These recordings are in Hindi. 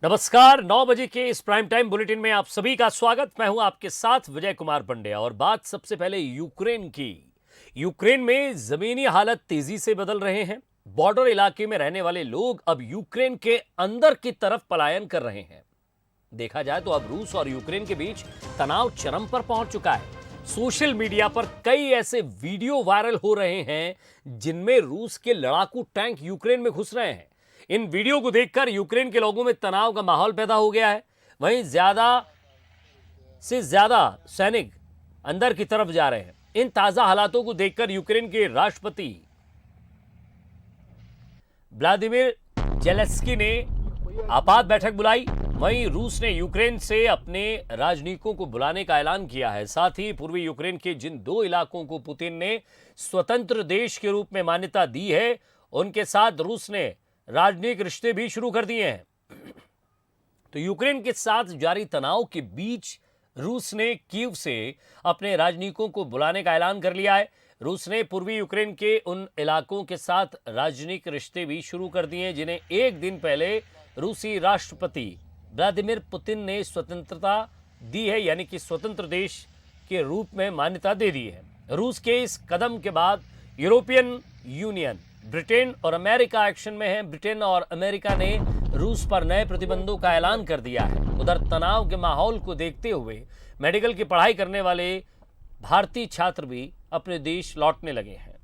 नमस्कार। 9 बजे के इस प्राइम टाइम बुलेटिन में आप सभी का स्वागत। मैं हूं आपके साथ विजय कुमार पंड्या और बात सबसे पहले यूक्रेन की। यूक्रेन में जमीनी हालात तेजी से बदल रहे हैं। बॉर्डर इलाके में रहने वाले लोग अब यूक्रेन के अंदर की तरफ पलायन कर रहे हैं। देखा जाए तो अब रूस और यूक्रेन के बीच तनाव चरम पर पहुंच चुका है। सोशल मीडिया पर कई ऐसे वीडियो वायरल हो रहे हैं जिनमें रूस के लड़ाकू टैंक यूक्रेन में घुस रहे हैं। इन वीडियो को देखकर यूक्रेन के लोगों में तनाव का माहौल पैदा हो गया है। वहीं ज्यादा से ज्यादा सैनिक अंदर की तरफ जा रहे हैं। इन ताजा हालातों को देखकर यूक्रेन के राष्ट्रपति व्लादिमीर जेलेंस्की ने आपात बैठक बुलाई। वहीं रूस ने यूक्रेन से अपने राजनयिकों को बुलाने का ऐलान किया है। साथ ही पूर्वी यूक्रेन के जिन 2 इलाकों को पुतिन ने स्वतंत्र देश के रूप में मान्यता दी है, उनके साथ रूस ने राजनीतिक रिश्ते भी शुरू कर दिए हैं। तो यूक्रेन के साथ जारी तनाव के बीच रूस ने कीव से अपने राजनयिकों को बुलाने का ऐलान कर लिया है। रूस ने पूर्वी यूक्रेन के उन इलाकों के साथ राजनीतिक रिश्ते भी शुरू कर दिए हैं जिन्हें एक दिन पहले रूसी राष्ट्रपति व्लादिमीर पुतिन ने स्वतंत्रता दी है, यानी कि स्वतंत्र देश के रूप में मान्यता दे दी है। रूस के इस कदम के बाद यूरोपियन यूनियन, ब्रिटेन और अमेरिका एक्शन में है। ब्रिटेन और अमेरिका ने रूस पर नए प्रतिबंधों का ऐलान कर दिया है। उधर तनाव के माहौल को देखते हुए मेडिकल की पढ़ाई करने वाले भारतीय छात्र भी अपने देश लौटने लगे हैं।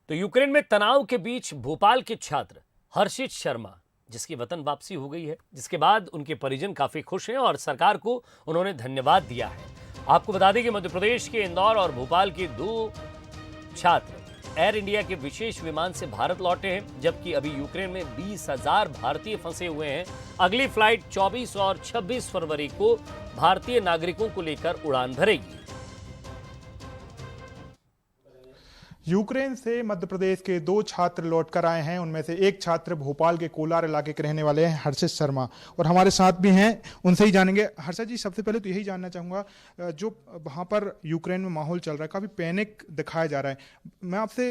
तो यूक्रेन में तनाव के बीच भोपाल के छात्र हर्षित शर्मा, जिसकी वतन वापसी हो गई है, जिसके बाद उनके परिजन काफी खुश हैं और सरकार को उन्होंने धन्यवाद दिया है। आपको बता दें कि मध्य प्रदेश के इंदौर और भोपाल के 2 छात्र एयर इंडिया के विशेष विमान से भारत लौटे हैं, जबकि अभी यूक्रेन में 20,000 भारतीय फंसे हुए हैं। अगली फ्लाइट 24 और 26 फरवरी को भारतीय नागरिकों को लेकर उड़ान भरेगी। यूक्रेन से मध्य प्रदेश के 2 छात्र लौटकर आए हैं। उनमें से एक छात्र भोपाल के कोलार इलाके के रहने वाले हैं, हर्षित शर्मा, और हमारे साथ भी हैं, उनसे ही जानेंगे। हर्षित जी, सबसे पहले तो यही जानना चाहूँगा, जो वहाँ पर यूक्रेन में माहौल चल रहा है, काफ़ी पैनिक दिखाया जा रहा है। मैं आपसे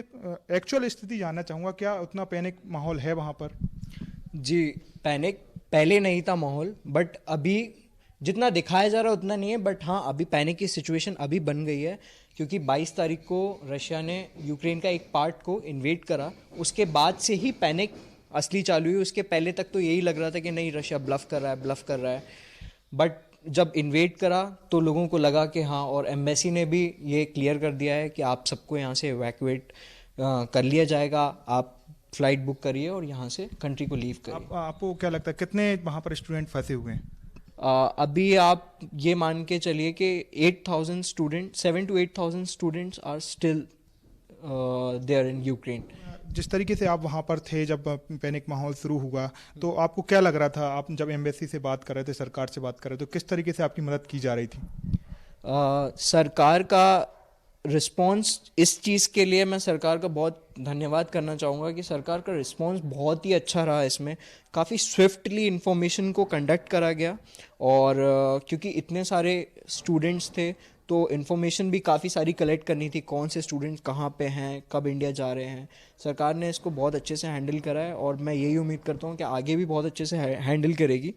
एक्चुअल स्थिति जानना चाहूँगा, क्या उतना पैनिक माहौल है वहाँ पर? जी, पैनिक पहले नहीं था माहौल, बट अभी जितना दिखाया जा रहा है उतना नहीं है। बट हाँ, अभी पैनिक की सिचुएशन अभी बन गई है, क्योंकि 22 तारीख को रशिया ने यूक्रेन का एक पार्ट को इन्वेड करा। उसके बाद से ही पैनिक असली चालू हुई। उसके पहले तक तो यही लग रहा था कि नहीं, रशिया ब्लफ कर रहा है। बट जब इन्वेड करा तो लोगों को लगा कि हाँ, और एम्बेसी ने भी ये क्लियर कर दिया है कि आप सबको यहाँ से इवैक्यूएट कर लिया जाएगा, आप फ्लाइट बुक करिए और यहाँ से कंट्री को लीव करिए। आपको क्या लगता है कितने वहाँ पर स्टूडेंट फंसे हुए हैं? अभी आप ये मान के चलिए कि 8,000 student, 7 to 8,000 students are still there in Ukraine. जिस तरीके से आप वहाँ पर थे जब पैनिक माहौल शुरू हुआ, तो आपको क्या लग रहा था? आप जब एम्बेसी से बात कर रहे थे, सरकार से बात कर रहे थे, तो किस तरीके से आपकी मदद की जा रही थी? सरकार का रिस्पॉन्स, इस चीज़ के लिए मैं सरकार का बहुत धन्यवाद करना चाहूँगा कि सरकार का रिस्पॉन्स बहुत ही अच्छा रहा। इसमें काफ़ी स्विफ्टली इन्फॉर्मेशन को कंडक्ट करा गया, और क्योंकि इतने सारे स्टूडेंट्स थे तो इन्फॉर्मेशन भी काफ़ी सारी कलेक्ट करनी थी, कौन से स्टूडेंट्स कहाँ पे हैं, कब इंडिया जा रहे हैं। सरकार ने इसको बहुत अच्छे से हैंडल करा है और मैं यही उम्मीद करता हूँ कि आगे भी बहुत अच्छे से हैंडल करेगी।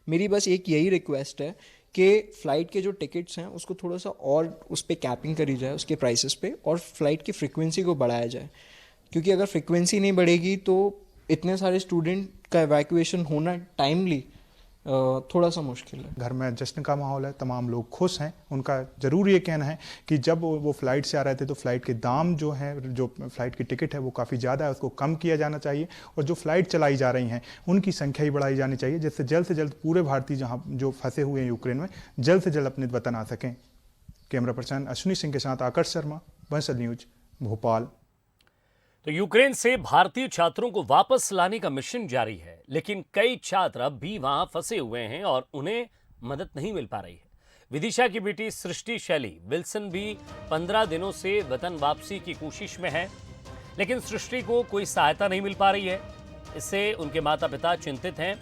मेरी बस एक यही रिक्वेस्ट है कि फ़्लाइट के जो टिकट्स हैं उसको थोड़ा सा और उस पर कैपिंग करी जाए, उसके प्राइसेस पे, और फ़्लाइट की फ्रीक्वेंसी को बढ़ाया जाए, क्योंकि अगर फ्रीक्वेंसी नहीं बढ़ेगी तो इतने सारे स्टूडेंट का इवैक्यूएशन होना टाइमली थोड़ा सा मुश्किल है। घर में जश्न का माहौल है, तमाम लोग खुश हैं। उनका ज़रूर ये कहना है कि जब वो फ़्लाइट से आ रहे थे तो फ़्लाइट के दाम जो हैं, जो फ़्लाइट की टिकट है वो काफ़ी ज़्यादा है, उसको कम किया जाना चाहिए, और जो फ़्लाइट चलाई जा रही हैं उनकी संख्या ही बढ़ाई जानी चाहिए, जिससे जल्द से जल्द पूरे भारतीय जहाँ जो फंसे हुए हैं यूक्रेन में, जल्द से जल्द अपने वतन आ सकें। कैमरा पर्सन अश्विनी सिंह के साथ आकर्ष शर्मा, बंसल न्यूज, भोपाल। तो यूक्रेन से भारतीय छात्रों को वापस लाने का मिशन जारी है, लेकिन कई छात्र अब भी वहां फंसे हुए हैं और उन्हें मदद नहीं मिल पा रही है। विदिशा की बेटी सृष्टि शैली विल्सन भी 15 दिनों से वतन वापसी की कोशिश में है, लेकिन सृष्टि को कोई सहायता नहीं मिल पा रही है। इससे उनके माता पिता चिंतित हैं।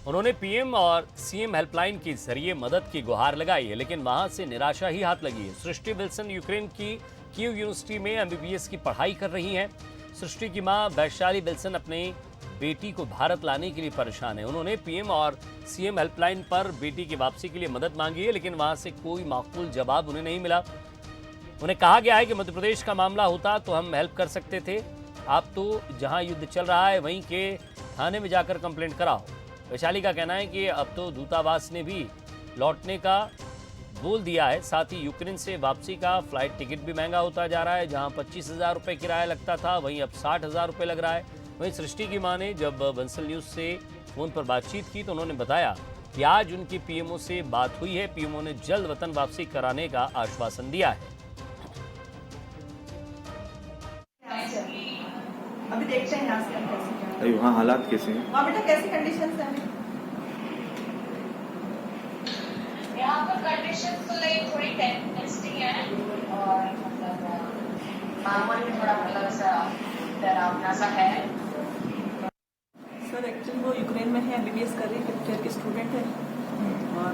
उन्होंने पीएम और सीएम हेल्पलाइन के जरिए मदद की गुहार लगाई है, लेकिन वहां से निराशा ही हाथ लगी है। सृष्टि विल्सन यूक्रेन की कीव यूनिवर्सिटी में एमबीबीएस की पढ़ाई कर रही हैं। सृष्टि की मां वैशाली विल्सन अपने बेटी को भारत लाने के लिए परेशान है। उन्होंने पीएम और सीएम हेल्पलाइन पर बेटी की वापसी के लिए मदद मांगी है, लेकिन वहां से कोई माकूल जवाब उन्हें नहीं मिला। उन्हें कहा गया है कि मध्य प्रदेश का मामला होता तो हम हेल्प कर सकते थे, आप तो जहां युद्ध चल रहा है वहीं के थाने में जाकर कंप्लेंट कराओ। वैशाली का कहना है कि अब तो दूतावास ने भी लौटने का बोल दिया है। साथ ही यूक्रेन से वापसी का फ्लाइट टिकट भी महंगा होता जा रहा है। जहां 25,000 रुपये किराया लगता था वहीं अब 60,000 रुपये लग रहा है। वहीं सृष्टि की मां ने जब बंसल न्यूज़ से फ़ोन पर बातचीत की तो उन्होंने बताया कि आज उनकी पीएमओ से बात हुई है। पीएमओ ने जल्द वतन वापसी कराने का आश्वासन दिया है। अभी देखते हैं यहाँ से हम कैसे क्या अभी वहाँ हालात कैसे हैं? वहाँ बेटा कैसी कंडीशन है अभी? यहाँ पर कंडीशन तो लाइक थोड़ी टेस्टिंग है और मतलब माहौल भी थोड़ा मतलब ऐसा डरावना सा है। सर एक्चुअली वो यूक्रेन में है, एमबीबीएस कर रही है, फिफ्थ ईयर की स्टूडेंट है और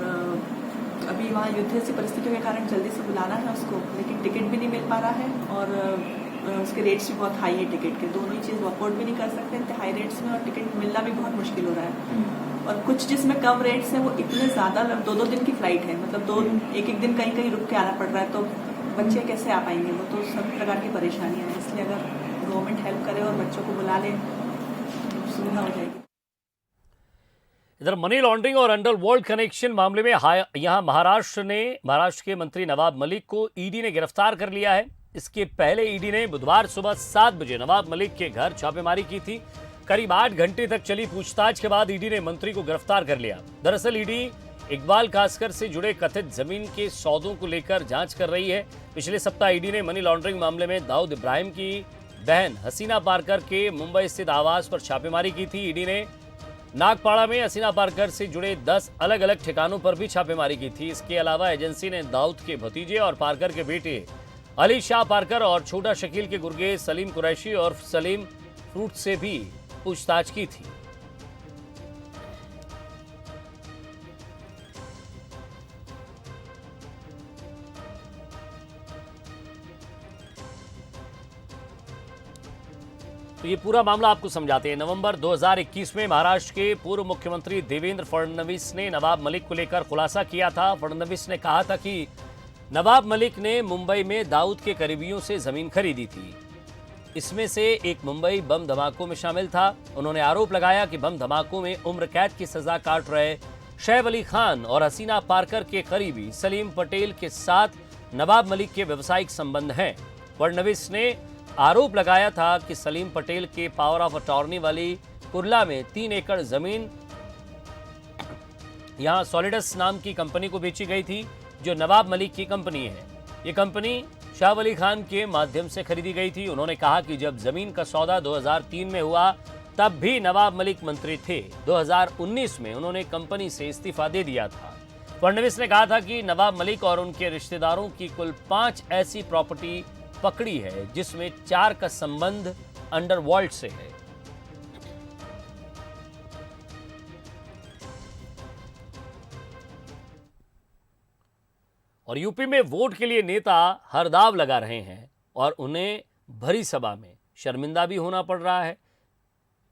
अभी वहाँ युद्ध से परिस्थितियों के कारण जल्दी से बुलाना है उसको, लेकिन टिकट भी नहीं मिल पा रहा है और उसके रेट्स भी बहुत हाई है टिकट के। दोनों ही चीज़ अफोर्ड भी नहीं कर सकते इतने हाई रेट्स में और टिकट मिलना भी बहुत मुश्किल हो रहा है। और कुछ जिसमें कम रेट्स हैं वो इतने ज़्यादा 2-2 दिन की फ्लाइट है, मतलब एक दिन कहीं कहीं रुक के आना पड़ रहा है, तो बच्चे कैसे आ पाएंगे? वो तो सभी प्रकार की परेशानियाँ हैं। इसलिए अगर गवर्नमेंट हेल्प करे और बच्चों को बुला ले तो सुविधा हो जाएगी। इधर मनी लॉन्ड्रिंग और अंडरवर्ल्ड कनेक्शन मामले में यहां महाराष्ट्र के मंत्री नवाब मलिक को ईडी ने गिरफ्तार कर लिया है। इसके पहले ईडी ने बुधवार सुबह 7 बजे नवाब मलिक के घर छापेमारी की थी। करीब 8 घंटे तक चली पूछताछ के बाद ईडी ने मंत्री को गिरफ्तार कर लिया। दरअसल ईडी इकबाल कास्कर से जुड़े कथित जमीन के सौदों को लेकर जांच कर रही है। पिछले सप्ताह ईडी ने मनी लॉन्ड्रिंग मामले में दाऊद इब्राहिम की बहन हसीना पारकर के मुंबई स्थित आवास पर छापेमारी की थी। ईडी ने नागपाड़ा में हसीना पारकर से जुड़े 10 अलग अलग ठिकानों पर भी छापेमारी की थी। इसके अलावा एजेंसी ने दाऊद के भतीजे और पारकर के बेटे अली शाह पारकर और छोटा शकील के गुर्गे सलीम कुरैशी और सलीम फ्रूट से भी पूछताछ की थी। तो ये पूरा मामला आपको समझाते हैं। नवंबर 2021 में महाराष्ट्र के पूर्व मुख्यमंत्री देवेंद्र फडणवीस ने नवाब मलिक को लेकर खुलासा किया था। फडणवीस ने कहा था कि नवाब मलिक ने मुंबई में दाऊद के करीबियों से जमीन खरीदी थी। इसमें से एक मुंबई बम धमाकों में शामिल था। उन्होंने आरोप लगाया कि बम धमाकों में उम्र कैद की सजा काट रहे शैफ अली खान और हसीना पारकर के करीबी सलीम पटेल के साथ नवाब मलिक के व्यवसायिक संबंध हैं। फडणवीस ने आरोप लगाया था कि सलीम पटेल के पावर ऑफ अटॉर्नी वाली कुर्ला में 3 एकड़ जमीन यहां सॉलिडस नाम की कंपनी को बेची गई थी, जो नवाब मलिक की कंपनी है। ये कंपनी शाह अली खान के माध्यम से खरीदी गई थी। उन्होंने कहा कि जब जमीन का सौदा 2003 में हुआ तब भी नवाब मलिक मंत्री थे। 2019 में उन्होंने कंपनी से इस्तीफा दे दिया था। फडणवीस ने कहा था कि नवाब मलिक और उनके रिश्तेदारों की कुल 5 ऐसी प्रॉपर्टी पकड़ी है जिसमें 4 का संबंध अंडरवर्ल्ड से है। और यूपी में वोट के लिए नेता हर दाव लगा रहे हैं और उन्हें भरी सभा में शर्मिंदा भी होना पड़ रहा है।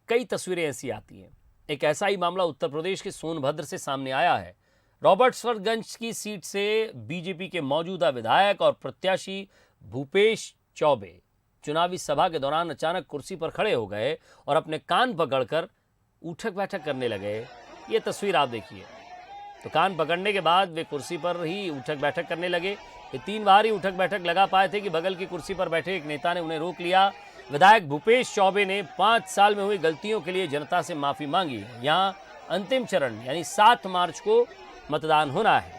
कई तस्वीरें ऐसी आती हैं। एक ऐसा ही मामला उत्तर प्रदेश के सोनभद्र से सामने आया है। रॉबर्ट्सगंज की सीट से बीजेपी के मौजूदा विधायक और प्रत्याशी भूपेश चौबे चुनावी सभा के दौरान अचानक कुर्सी पर खड़े हो गए और अपने कान पकड़कर उठक बैठक करने लगे। ये तस्वीर आप देखिए। तो कान पकड़ने के बाद वे कुर्सी पर ही उठक बैठक करने लगे। ये 3 बार ही उठक बैठक लगा पाए थे कि बगल की कुर्सी पर बैठे एक नेता ने उन्हें रोक लिया। विधायक भूपेश चौबे ने 5 साल में हुई गलतियों के लिए जनता से माफी मांगी। यहाँ अंतिम चरण यानी 7 मार्च को मतदान होना है।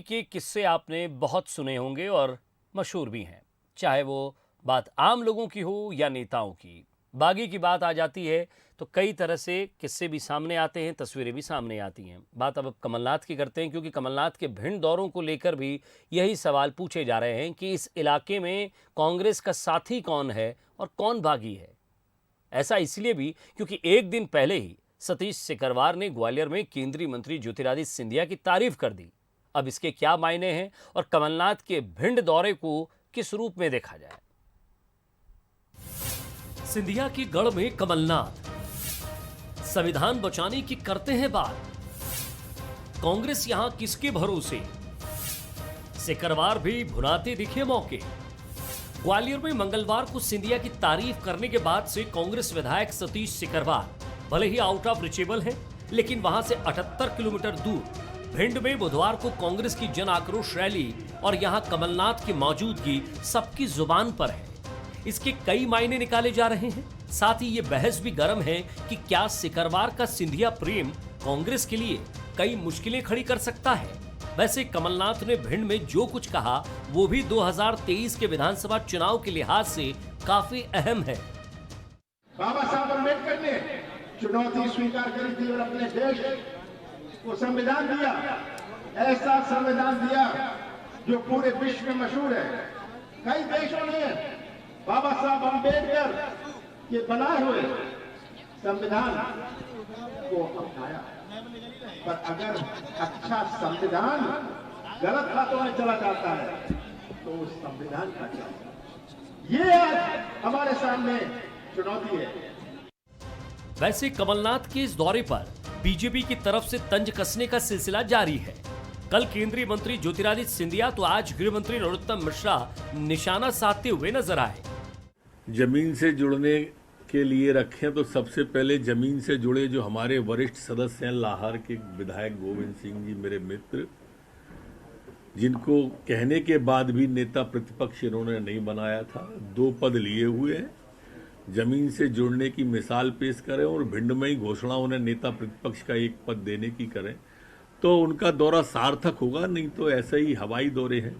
के किस्से आपने बहुत सुने होंगे और मशहूर भी हैं, चाहे वो बात आम लोगों की हो या नेताओं की। बागी की बात आ जाती है तो कई तरह से किस्से भी सामने आते हैं, तस्वीरें भी सामने आती हैं। बात अब कमलनाथ की करते हैं, क्योंकि कमलनाथ के भिंड दौरों को लेकर भी यही सवाल पूछे जा रहे हैं कि इस इलाके में कांग्रेस का साथी कौन है और कौन बागी है। ऐसा इसलिए भी क्योंकि एक दिन पहले ही सतीश सिकरवार ने ग्वालियर में केंद्रीय मंत्री ज्योतिरादित्य सिंधिया की तारीफ कर दी। अब इसके क्या मायने हैं और कमलनाथ के भिंड दौरे को किस रूप में देखा जाए। सिंधिया के गढ़ में कमलनाथ संविधान बचाने की करते हैं बात। कांग्रेस यहां किसके भरोसे? सिकरवार भी भुनाते दिखे मौके। ग्वालियर में मंगलवार को सिंधिया की तारीफ करने के बाद से कांग्रेस विधायक सतीश सिकरवार भले ही आउट ऑफ रिचेबल है, लेकिन वहां से 78 किलोमीटर दूर भिंड में बुधवार को कांग्रेस की जन आक्रोश रैली और यहां कमलनाथ की मौजूदगी सबकी जुबान पर है। इसके कई मायने निकाले जा रहे हैं। साथ ही ये बहस भी गर्म है कि क्या सिकरवार का सिंधिया प्रेम कांग्रेस के लिए कई मुश्किलें खड़ी कर सकता है। वैसे कमलनाथ ने भिंड में जो कुछ कहा वो भी 2023 के विधानसभा चुनाव के लिहाज से काफी अहम है। बाबा साहब अम्बेडकर ने चुनौती स्वीकार करी थी और अपने देश को संविधान दिया, ऐसा संविधान दिया जो पूरे विश्व में मशहूर है। कई देशों ने बाबा साहब अम्बेडकर के बनाए हुए संविधान को अपनाया, पर अगर अच्छा संविधान गलत हाथों में चला जाता है तो उस संविधान का क्या? ये आज हमारे सामने चुनौती है। वैसे कमलनाथ के इस दौरे पर बीजेपी की तरफ से तंज कसने का सिलसिला जारी है। कल केंद्रीय मंत्री ज्योतिरादित्य सिंधिया तो आज गृह मंत्री नरोत्तम मिश्रा निशाना साधते हुए नजर आए। जमीन से जुड़ने के लिए रखें तो सबसे पहले जमीन से जुड़े जो हमारे वरिष्ठ सदस्य हैं, लाहौर के विधायक गोविंद सिंह जी मेरे मित्र, जिनको कहने के बाद भी नेता प्रतिपक्ष इन्होंने नहीं बनाया था, 2 पद लिए हुए हैं, जमीन से जुड़ने की मिसाल पेश करें और भिंड में ही घोषणा उन्हें नेता प्रतिपक्ष का 1 पद देने की करें तो उनका दौरा सार्थक होगा, नहीं तो ऐसे ही हवाई दौरे हैं।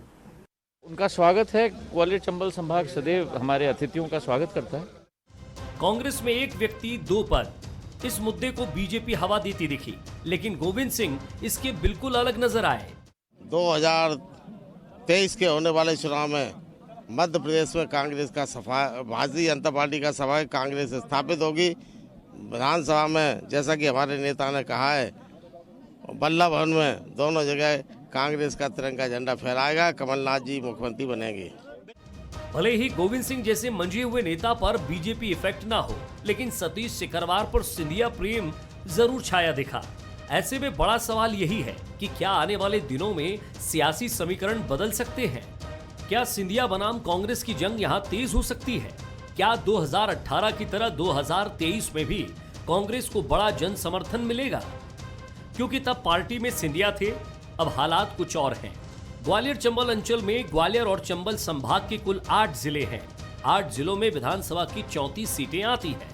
उनका स्वागत है। ग्वालियर चंबल संभाग सदैव हमारे अतिथियों का स्वागत करता है। कांग्रेस में 1 व्यक्ति 2 पद, इस मुद्दे को बीजेपी हवा देती दिखी, लेकिन गोविंद सिंह इसके बिल्कुल अलग नजर आए। 2023 के होने वाले चुनाव में मध्य प्रदेश में कांग्रेस का भारतीय जनता पार्टी का सफाई कांग्रेस स्थापित होगी। विधानसभा में जैसा कि हमारे नेता ने कहा है, बल्ला भवन में दोनों जगह कांग्रेस का तिरंगा झंडा फहराएगा, कमलनाथ जी मुख्यमंत्री बनेंगे। भले ही गोविंद सिंह जैसे मंजे हुए नेता पर बीजेपी इफेक्ट ना हो, लेकिन सतीश सिकरवार पर सिंधिया प्रेम जरूर छाया दिखा। ऐसे में बड़ा सवाल यही है कि क्या आने वाले दिनों में सियासी समीकरण बदल सकते हैं? क्या सिंधिया बनाम कांग्रेस की जंग यहाँ तेज हो सकती है? क्या 2018 की तरह 2023 में भी कांग्रेस को बड़ा जन समर्थन मिलेगा? क्योंकि तब पार्टी में सिंधिया थे, अब हालात कुछ और हैं। ग्वालियर चंबल अंचल में ग्वालियर और चंबल संभाग के कुल 8 जिले हैं। 8 जिलों में विधानसभा की 34 सीटें आती हैं।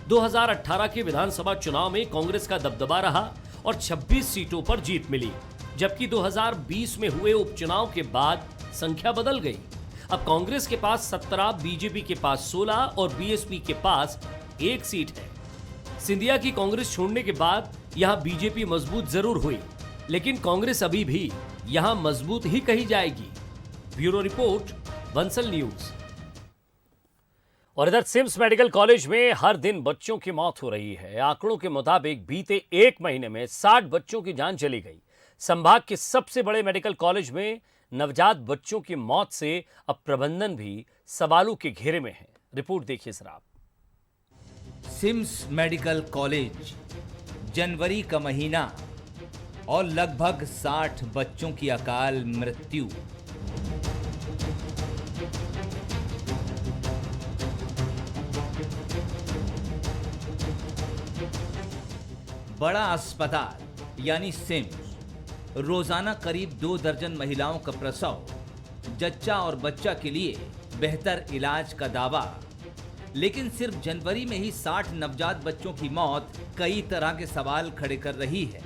2018 के विधानसभा चुनाव में कांग्रेस का दबदबा रहा और 26 सीटों पर जीत मिली, जबकि 2020 में हुए उपचुनाव के बाद संख्या बदल गई। अब कांग्रेस के पास 17, बीजेपी के पास 16 और बीएसपी के पास 1 सीट है। सिंधिया की कांग्रेस छोड़ने के बाद यहां बीजेपी मजबूत जरूर हुई, लेकिन कांग्रेस अभी भी यहां मजबूत ही कही जाएगी। Bureau report, Bansal news. और इधर सिम्स मेडिकल कॉलेज में हर दिन बच्चों की मौत हो रही है। आंकड़ों के मुताबिक बीते 1 महीने में 60 बच्चों की जान चली गई। संभाग के सबसे बड़े मेडिकल कॉलेज में नवजात बच्चों की मौत से अब प्रबंधन भी सवालों के घेरे में है। रिपोर्ट देखिए सर। सिम्स मेडिकल कॉलेज, जनवरी का महीना और लगभग 60 बच्चों की अकाल मृत्यु। बड़ा अस्पताल यानी सिम्स रोजाना करीब 2 दर्जन महिलाओं का प्रसव, जच्चा और बच्चा के लिए बेहतर इलाज का दावा। लेकिन सिर्फ जनवरी में ही 60 नवजात बच्चों की मौत कई तरह के सवाल खड़े कर रही है।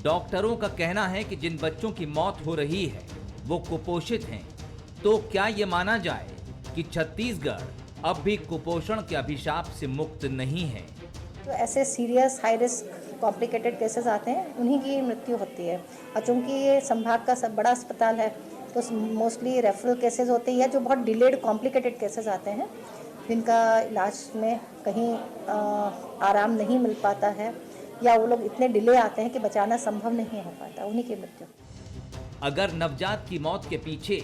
डॉक्टरों का कहना है कि जिन बच्चों की मौत हो रही है वो कुपोषित हैं। तो क्या ये माना जाए कि छत्तीसगढ़ अब भी कुपोषण के अभिशाप से मुक्त नहीं है? तो ऐसे serious high risk complicated cases आते हैं, उन्हीं की मृत्यु होती है। और चूँकि ये संभाग का सब बड़ा अस्पताल है तो मोस्टली रेफरल केसेस होते हैं या जो बहुत डिलेड कॉम्प्लिकेटेड केसेस आते हैं जिनका इलाज में कहीं आराम नहीं मिल पाता है या वो लोग इतने डिले आते हैं कि बचाना संभव नहीं हो पाता, उन्हीं की मृत्यु। अगर नवजात की मौत के पीछे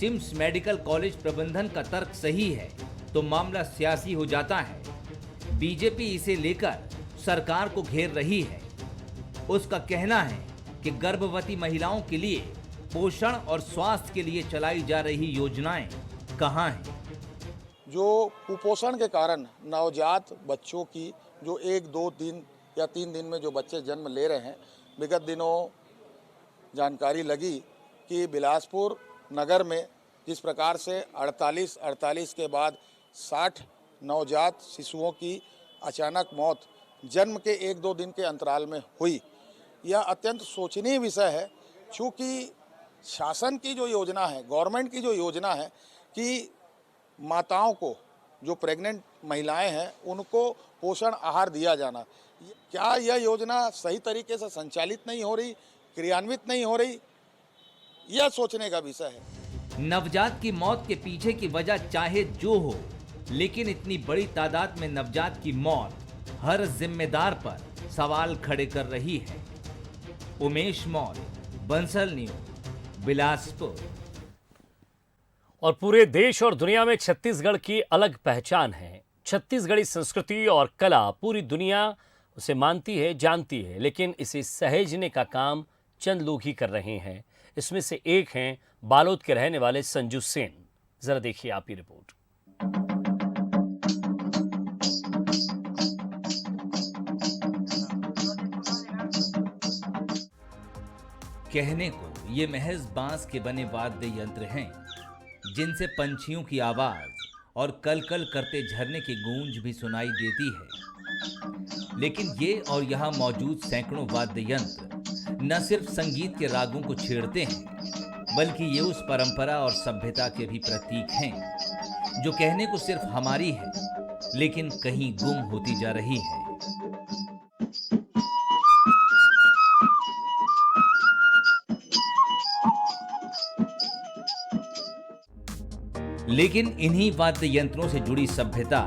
सिम्स मेडिकल कॉलेज प्रबंधन का तर्क सही है तो मामला सियासी हो जाता है। बीजेपी इसे लेकर सरकार को घेर रही है। उसका कहना है कि गर्भवती महिलाओं के लिए पोषण और स्वास्थ्य के लिए चलाई जा रही योजनाएं कहां हैं? जो कुपोषण के कारण नवजात बच्चों की जो 1-2 दिन या 3 दिन में जो बच्चे जन्म ले रहे हैं, विगत दिनों जानकारी लगी कि बिलासपुर नगर में जिस प्रकार से 48 के बाद 60 नवजात शिशुओं की अचानक मौत जन्म के 1-2 दिन के अंतराल में हुई, यह अत्यंत शोचनीय विषय है। चूँकि शासन की जो योजना है, गवर्नमेंट की जो योजना है कि माताओं को, जो प्रेग्नेंट महिलाएं हैं, उनको पोषण आहार दिया जाना, क्या यह योजना सही तरीके से संचालित नहीं हो रही, क्रियान्वित नहीं हो रही, यह सोचने का विषय है। नवजात की मौत के पीछे की वजह चाहे जो हो, लेकिन इतनी बड़ी तादाद में नवजात की मौत हर जिम्मेदार पर सवाल खड़े कर रही है। उमेश मौर्य, बंसल न्यूज, बिलासपुर। और पूरे देश और दुनिया में छत्तीसगढ़ की अलग पहचान है। छत्तीसगढ़ी संस्कृति और कला पूरी दुनिया उसे मानती है, जानती है, लेकिन इसे सहेजने का काम चंद लोग ही कर रहे हैं। इसमें से एक हैं बालोद के रहने वाले संजू सेन। जरा देखिए आप ये रिपोर्ट। कहने को ये महज बांस के बने वाद्य यंत्र हैं, जिनसे पंछियों की आवाज और कलकल करते झरने की गूंज भी सुनाई देती है। लेकिन ये और यहाँ मौजूद सैकड़ों वाद्य यंत्र न सिर्फ संगीत के रागों को छेड़ते हैं, बल्कि ये उस परंपरा और सभ्यता के भी प्रतीक हैं, जो कहने को सिर्फ हमारी है, लेकिन कहीं गुम होती जा रही है। लेकिन इन्हीं वाद्य यंत्रों से जुड़ी सभ्यता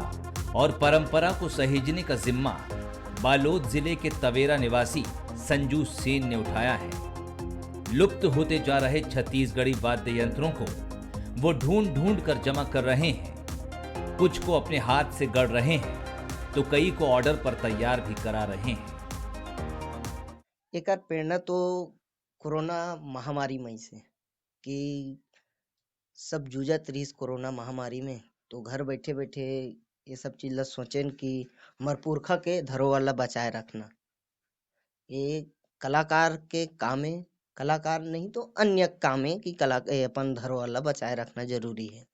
और परंपरा को सहेजने का जिम्मा बालोद जिले के तवेरा निवासी संजू सेन ने उठाया है। लुप्त होते जा रहे छत्तीसगढ़ी वाद्य यंत्रों को वो ढूंढ ढूंढ कर जमा कर रहे हैं। कुछ को अपने हाथ से गढ़ रहे हैं, तो कई को ऑर्डर पर तैयार भी करा रहे हैं। एक प्रेरणा तो कोरोना महामारी में से कि सब जूझत रही कोरोना महामारी में, तो घर बैठे बैठे ये सब चीज ला सोचें कि हमार पुरखा के धरोहर ला बचाए रखना ये कलाकार के काम है। कलाकार नहीं तो अन्य काम है कि अपन धरोहर ला बचाए रखना जरूरी है।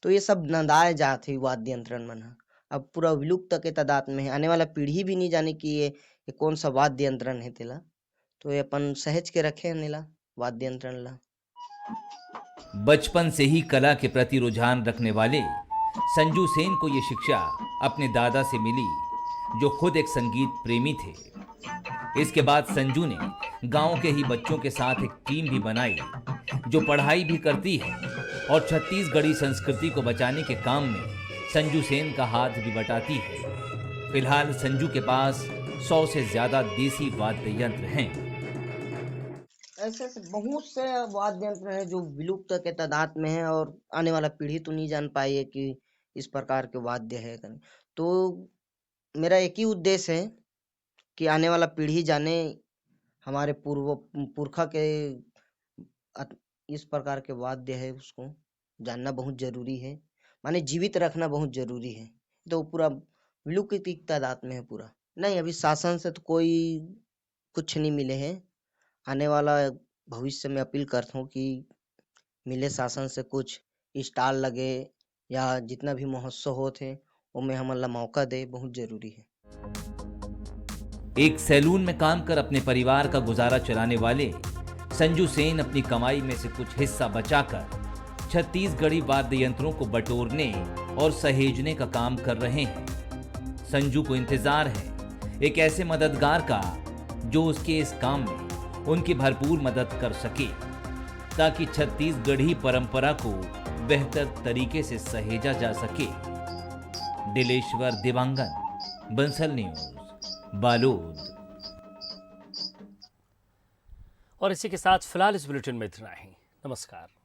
तो ये सब नंदाए जाते वाद्य यंत्र मन अब पूरा विलुप्त के तादाद में है। आने वाला पीढ़ी भी नहीं जाने कि ये कौन सा वाद्य यंत्र है तेला, तो ये अपन सहेज के रखे नीला वाद्य यंत्र ला। बचपन से ही कला के प्रति रुझान रखने वाले संजू सेन को ये शिक्षा अपने दादा से मिली, जो खुद एक संगीत प्रेमी थे। इसके बाद संजू ने गांव के ही बच्चों के साथ एक टीम भी बनाई, जो पढ़ाई भी करती है और छत्तीसगढ़ी संस्कृति को बचाने के काम में संजू सेन का हाथ भी बटाती है। फिलहाल संजू के पास 100 से ज्यादा देसी वाद्य यंत्र हैं। ऐसे बहुत से वाद्य यंत्र है जो विलुप्त के तादाद में है और आने वाला पीढ़ी तो नहीं जान पाई है कि इस प्रकार के वाद्य है। तो मेरा एक ही उद्देश्य है कि आने वाला पीढ़ी जाने हमारे पुरखा के इस प्रकार के वाद्य है, उसको जानना बहुत जरूरी है, माने जीवित रखना बहुत जरूरी है। तो पूरा विलुप्त की तादाद में है पूरा नहीं। अभी शासन से तो कोई कुछ नहीं मिले हैं। आने वाला भविष्य में अपील करता हूँ कि मिले शासन से कुछ स्टॉल लगे या जितना भी महोत्सव होते उनमें हमारा मौका दे, बहुत जरूरी है। एक सैलून में काम कर अपने परिवार का गुजारा चलाने वाले संजू सेन अपनी कमाई में से कुछ हिस्सा बचाकर छत्तीसगढ़ी वाद्य यंत्रों को बटोरने और सहेजने का काम कर रहे हैं। संजू को इंतजार है एक ऐसे मददगार का जो उसके इस काम में उनकी भरपूर मदद कर सके, ताकि छत्तीसगढ़ी परंपरा को बेहतर तरीके से सहेजा जा सके। दिलेश्वर दिवांगन, बंसल न्यूज, बालोद। और इसी के साथ फिलहाल इस बुलेटिन में इतना ही। नमस्कार।